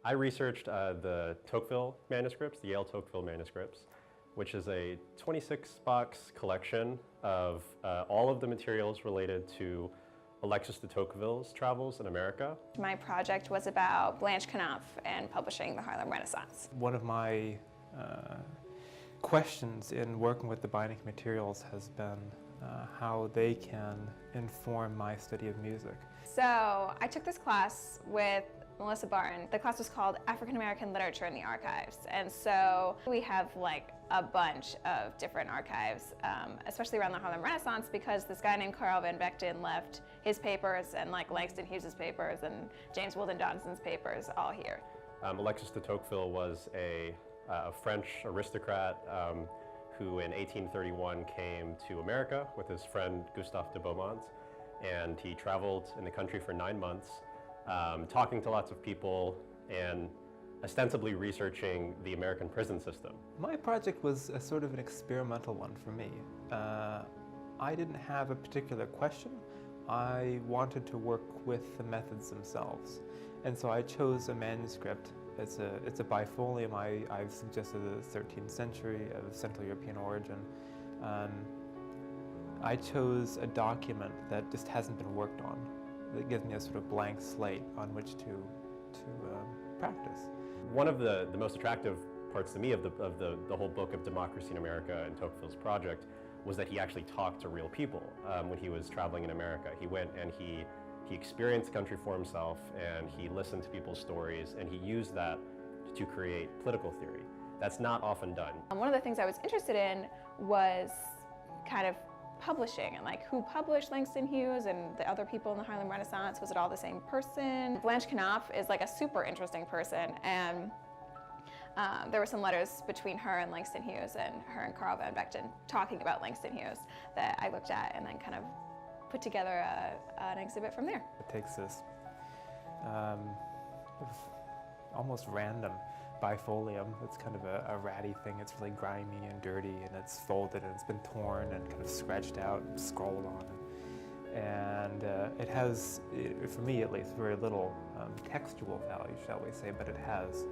I researched the Tocqueville manuscripts, the Yale Tocqueville manuscripts, which is a 26-box collection of all of the materials related to Alexis de Tocqueville's travels in America. My project was about Blanche Knopf and publishing the Harlem Renaissance. One of my questions in working with the Beinecke materials has been how they can inform my study of music. So I took this class with Melissa Barton. The class was called African American Literature in the Archives. And so we have like a bunch of different archives, especially around the Harlem Renaissance, because this guy named Carl Van Vechten left his papers and like Langston Hughes's papers and James Weldon Johnson's papers all here. Alexis de Tocqueville was a French aristocrat who in 1831 came to America with his friend Gustave de Beaumont, and he traveled in the country for 9 months, talking to lots of people and ostensibly researching the American prison system. My project was a sort of an experimental one for me. I didn't have a particular question. I wanted to work with the methods themselves. And so I chose a manuscript. It's a bifolium. I've suggested the 13th century of Central European origin. I chose a document that just hasn't been worked on. That gives me a sort of blank slate on which to practice. One of the most attractive parts to me of the whole book of Democracy in America and Tocqueville's project was that he actually talked to real people when he was traveling in America. He went and he experienced the country for himself, and he listened to people's stories, and he used that to create political theory. That's not often done. One of the things I was interested in was kind of publishing and like who published Langston Hughes and the other people in the Harlem Renaissance. Was it all the same person? Blanche Knopf is like a super interesting person, and there were some letters between her and Langston Hughes and her and Carl Van Vechten talking about Langston Hughes that I looked at and then kind of put together an exhibit from there. It takes this almost random bifolium. It's kind of a ratty thing. It's really grimy and dirty, and it's folded and it's been torn and kind of scratched out and scrawled on. And it has, for me at least, very little textual value, shall we say, but it has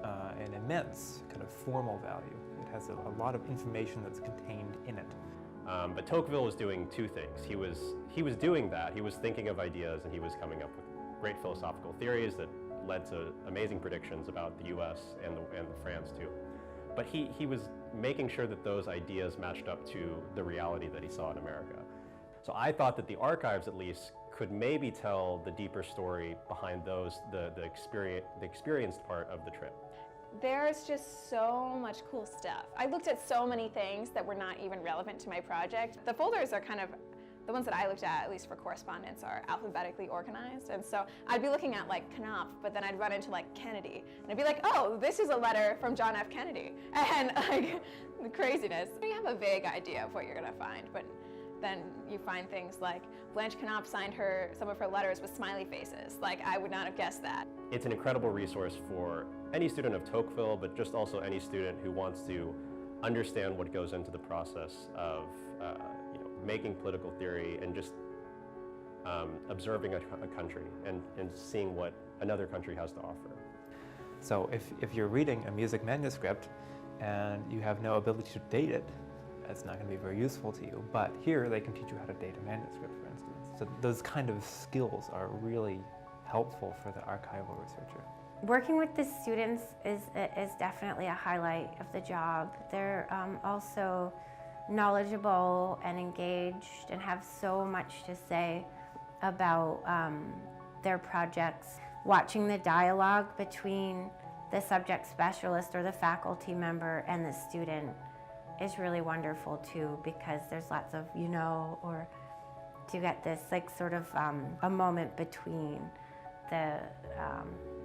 an immense kind of formal value. It has a lot of information that's contained in it. But Tocqueville was doing two things. He was doing that. He was thinking of ideas, and he was coming up with great philosophical theories that led to amazing predictions about the U.S. and France too. But he was making sure that those ideas matched up to the reality that he saw in America. So I thought that the archives, at least, could maybe tell the deeper story behind the experienced part of the trip. There's just so much cool stuff. I looked at so many things that were not even relevant to my project. The folders are kind of, the ones that I looked at least for correspondence, are alphabetically organized. And so I'd be looking at like Knopf, but then I'd run into like Kennedy. And I'd be like, oh, this is a letter from John F. Kennedy. And like, the craziness. You have a vague idea of what you're gonna find, but then you find things like Blanche Knopf signed some of her letters with smiley faces. Like, I would not have guessed that. It's an incredible resource for any student of Tocqueville, but just also any student who wants to understand what goes into the process of making political theory and just observing a country and seeing what another country has to offer. So if you're reading a music manuscript and you have no ability to date it, that's not going to be very useful to you. But here they can teach you how to date a manuscript, for instance. So those kind of skills are really helpful for the archival researcher. Working with the students is definitely a highlight of the job. They're also knowledgeable and engaged and have so much to say about their projects. Watching the dialogue between the subject specialist or the faculty member and the student is really wonderful too, because there's lots of or to get this like sort of a moment between the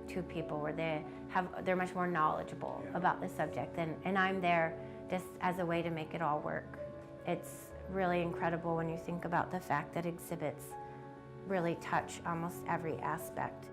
two people where they're much more knowledgeable about the subject, and I'm there just as a way to make it all work. It's really incredible when you think about the fact that exhibits really touch almost every aspect.